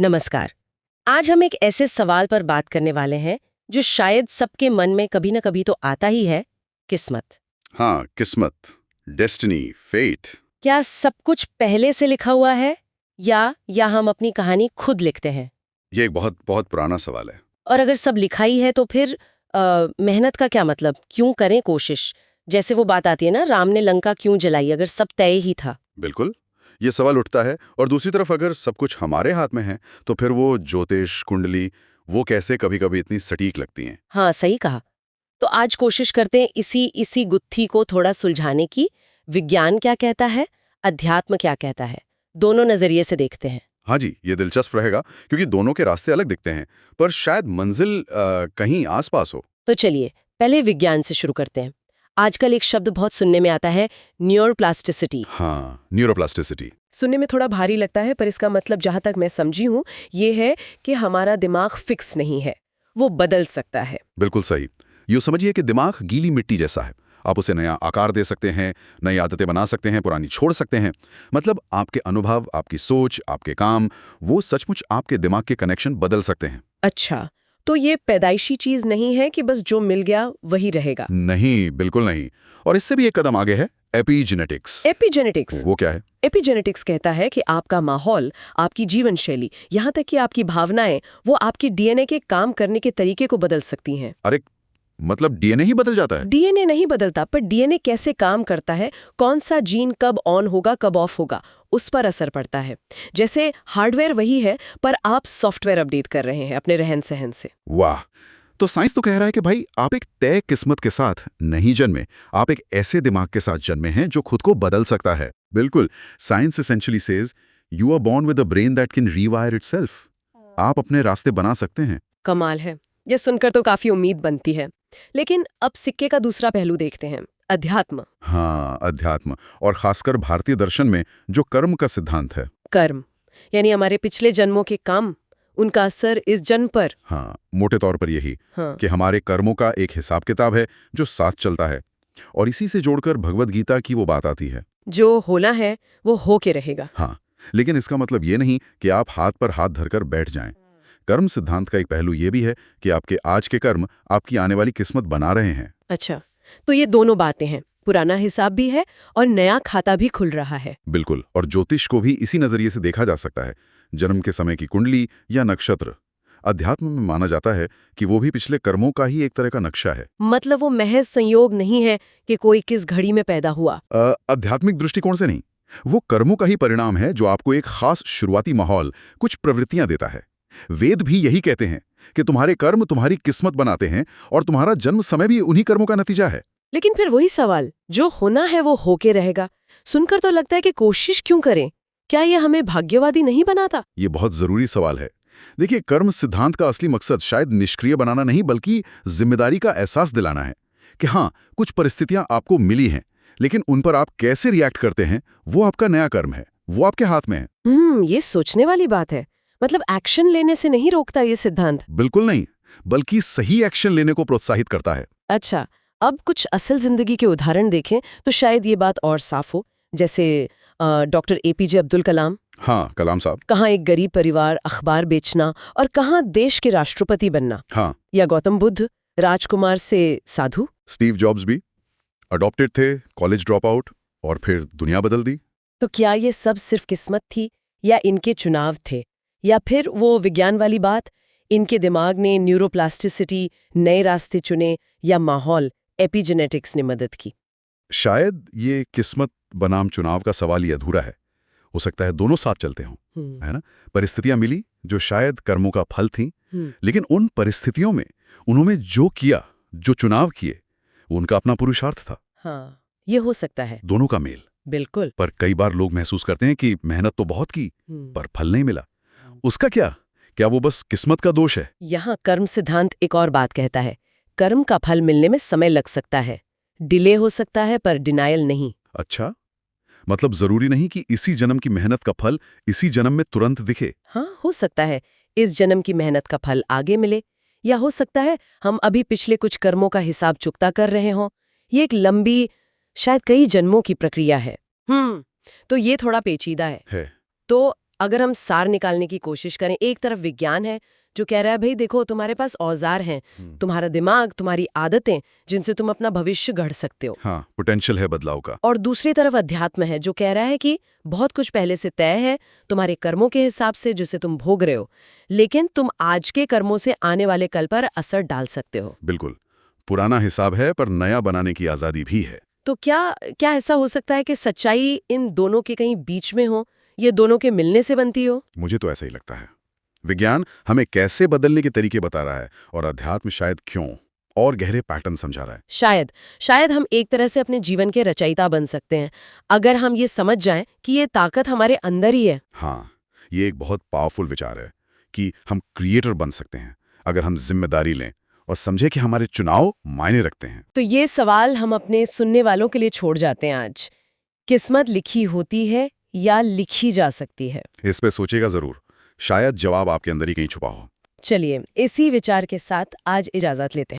नमस्कार। आज हम एक ऐसे सवाल पर बात करने वाले हैं जो शायद सबके मन में कभी ना कभी तो आता ही है, किस्मत। हाँ, किस्मत, डेस्टिनी, फेट। क्या सब कुछ पहले से लिखा हुआ है या हम अपनी कहानी खुद लिखते हैं? ये एक बहुत बहुत पुराना सवाल है। और अगर सब लिखा ही है तो फिर मेहनत का क्या मतलब? क्यों करें कोशिश? जैसे वो बात आती है ना, राम ने लंका क्यों जलाई अगर सब तय ही था। बिल्कुल, ये सवाल उठता है। और दूसरी तरफ अगर सब कुछ हमारे हाथ में है, तो फिर वो ज्योतिष, कुंडली, वो कैसे कभी-कभी इतनी सटीक लगती हैं। हाँ, सही कहा। तो आज कोशिश करते हैं इसी गुत्थी को थोड़ा सुलझाने की। विज्ञान क्या कहता है, अध्यात्म क्या कहता है, दोनों नजरिए से देखते हैं। हाँ जी, ये दिलचस्प रहेगा क्योंकि दोनों के रास्ते अलग दिखते हैं, पर शायद मंजिल कहीं आस-पास हो। तो चलिए पहले विज्ञान से शुरू करते हैं। आजकल एक शब्द बहुत सुनने में आता है, न्यूरोप्लास्टिसिटी। हाँ, न्यूरोप्लास्टिसिटी। सुनने में थोड़ा भारी लगता है, पर इसका मतलब जहां तक मैं समझी हूँ ये है कि हमारा दिमाग फिक्स नहीं है, वो बदल सकता है। बिल्कुल सही। यूँ समझिए कि दिमाग गीली मिट्टी जैसा है। आप उसे नया आकार दे सकते हैं, नई आदतें बना सकते हैं, पुरानी छोड़ सकते हैं। मतलब आपके अनुभव, आपकी सोच, आपके काम, वो सचमुच आपके दिमाग के कनेक्शन बदल सकते हैं। अच्छा, तो ये पैदाइशी चीज नहीं है कि बस जो मिल गया वही रहेगा। नहीं, बिल्कुल नहीं। और इससे भी एक कदम आगे है एपिजेनेटिक्स। एपिजेनेटिक्स। वो क्या है? एपिजेनेटिक्स कहता है कि आपका माहौल, आपकी जीवन शैली, यहाँ तक कि आपकी भावनाएं, वो आपकी डीएनए के काम करने के तरीके को बदल सकती हैं। अरे, मतलब डीएनए ही बदल जाता है? डीएनए नहीं बदलता, पर डीएनए कैसे काम करता है, कौन सा जीन कब ऑन होगा कब ऑफ होगा, उस पर असर पड़ता है। जैसे हार्डवेयर वही है, पर आप सॉफ्टवेयर अपडेट कर रहे हैं अपने रहन सहन से। वाह! तो साइंस तो कह रहा है कि भाई आप एक तय किस्मत के साथ नहीं जन्मे, आप एक ऐसे दिमाग के साथ जन्मे हैं जो खुद को बदल सकता है। बिल्कुल, science essentially says you are born with a brain that can rewire itself. आप अपने रास्ते बना सकते हैं। कमाल है। ये सुनकर तो काफी उम्मीद बनती है। लेकिन अब सिक्के का दूसरा पहलू देखते हैं, अध्यात्म। हाँ, अध्यात्म, और खासकर भारतीय दर्शन में जो कर्म का सिद्धांत है। कर्म, यानी हमारे पिछले जन्मों के काम, उनका असर इस जन्म पर। हाँ, मोटे तौर पर यही हाँ। कि हमारे कर्मों का एक हिसाब किताब है जो साथ चलता है। और इसी से जोड़कर भगवत गीता की वो बात आती है। जो होना है वो हो के रहेगा। हाँ, लेकिन इसका मतलब ये नहीं कि आप हाथ पर हाथ धरकर बैठ जाएं। कर्म सिद्धांत का एक पहलू ये भी है कि आपके आज के कर्म आपकी आने वाली किस्मत बना रहे हैं। अच्छा, तो ये दोनों बातें हैं, पुराना हिसाब भी है और नया खाता भी खुल रहा है। बिल्कुल, और ज्योतिष को भी इसी नजरिए से देखा जा सकता है। जन्म के समय की कुंडली या नक्षत्र अध्यात्म में माना जाता है कि वो भी पिछले कर्मों का ही एक तरह का नक्शा है। मतलब वो महज संयोग नहीं है कि कोई किस घड़ी में पैदा हुआ। आध्यात्मिक दृष्टिकोण से नहीं, वो कर्मों का ही परिणाम है जो आपको एक खास शुरुआती माहौल, कुछ प्रवृत्तियां देता है। वेद भी यही कहते हैं कि तुम्हारे कर्म तुम्हारी किस्मत बनाते हैं और तुम्हारा जन्म समय भी उन्हीं कर्मों का नतीजा है। लेकिन फिर वही सवाल, जो होना है वो होके रहेगा। सुनकर तो लगता है कि कोशिश क्यों करें? क्या ये हमें भाग्यवादी नहीं बनाता? ये बहुत जरूरी सवाल है। देखिए, कर्म सिद्धांत का असली मकसद शायद निष्क्रिय बनाना नहीं, बल्कि जिम्मेदारी का एहसास दिलाना है कि हाँ, कुछ परिस्थितियां आपको मिली हैं, लेकिन उन पर आप कैसे रिएक्ट करते हैं, वो आपका नया कर्म है, वो आपके हाथ में है। ये सोचने वाली बात है। मतलब एक्शन लेने से नहीं रोकता ये सिद्धांत। बिल्कुल नहीं, बल्कि सही एक्शन लेने को प्रोत्साहित करता है। अच्छा, अब कुछ असल जिंदगी के उदाहरण देखें तो शायद ये बात और साफ हो। जैसे डॉक्टर एपीजे अब्दुल कलाम। हाँ, कलाम साहब। कहाँ एक गरीब परिवार, अखबार बेचना, और कहाँ देश के राष्ट्रपति बनना। हाँ, या गौतम बुद्ध, राजकुमार से साधु। स्टीव जॉब्स भी अडॉप्टेड थे, कॉलेज ड्रॉप आउट, और फिर दुनिया बदल दी। तो क्या ये सब सिर्फ किस्मत थी, या इनके चुनाव थे, या फिर वो विज्ञान वाली बात, इनके दिमाग ने न्यूरोप्लास्टिसिटी, नए रास्ते चुने, या माहौल, एपिजेनेटिक्स ने मदद की? शायद ये किस्मत बनाम चुनाव का सवाल ही अधूरा है। हो सकता है दोनों साथ चलते हों, है ना? परिस्थितियां मिली जो शायद कर्मों का फल थीं, लेकिन उन परिस्थितियों में उन्होंने जो किया, जो चुनाव किए, वो उनका अपना पुरुषार्थ था। हाँ, ये हो सकता है। दोनों का मेल। बिल्कुल। पर कई बार लोग महसूस करते हैं कि मेहनत तो बहुत की, पर फल नहीं मिला। उसका क्या? क्या वो बस किस्मत का दोष है? यहाँ कर्म सिद्धांत एक और बात कहता है, कर्म का फल मिलने में समय लग सकता है, डिले हो सकता है, पर डिनायल नहीं। अच्छा, मतलब जरूरी नहीं कि इसी जन्म की मेहनत का फल इसी जन्म में तुरंत दिखे। हाँ, हो सकता है इस जन्म की मेहनत का फल आगे मिले, या हो सकता है हम अभी पिछले कुछ कर्मों का हिसाब चुकता कर रहे हों। ये एक लंबी, शायद कई जन्मों की प्रक्रिया है। तो ये थोड़ा पेचीदा है। तो अगर हम सार निकालने की कोशिश करें, एक तरफ विज्ञान है जो कह रहा है भाई देखो तुम्हारे पास औजार हैं, तुम्हारा दिमाग, तुम्हारी आदतें जिनसे तुम अपना भविष्य गढ़ सकते हो। हाँ, पोटेंशियल है बदलाव का। और दूसरी तरफ अध्यात्म है जो कह रहा है कि बहुत कुछ पहले से तय है तुम्हारे कर्मों के हिसाब से जिसे तुम भोग रहे हो, लेकिन तुम आज के कर्मों से आने वाले कल पर असर डाल सकते हो। बिल्कुल, पुराना हिसाब है पर नया बनाने की आजादी भी है। तो क्या ऐसा हो सकता है कि सच्चाई इन दोनों के कहीं बीच में हो, ये दोनों के मिलने से बनती हो? मुझे तो ऐसा ही लगता है। विज्ञान हमें कैसे बदलने के तरीके बता रहा है और अध्यात्म शायद क्यों और गहरे पैटर्न समझा रहा है। शायद हम एक तरह से अपने जीवन के रचयिता बन सकते हैं अगर हम ये समझ जाएं कि ये ताकत हमारे अंदर ही है। हाँ, ये एक बहुत पावरफुल विचार है कि हम क्रिएटर बन सकते हैं अगर हम जिम्मेदारी लें और समझे कि हमारे चुनाव मायने रखते हैं। तो ये सवाल हम अपने सुनने वालों के लिए छोड़ जाते हैं आज। किस्मत लिखी होती है या लिखी जा सकती है? इस पे सोचेगा जरूर, शायद जवाब आपके अंदर ही कहीं छुपा हो। चलिए, इसी विचार के साथ आज इजाजत लेते हैं।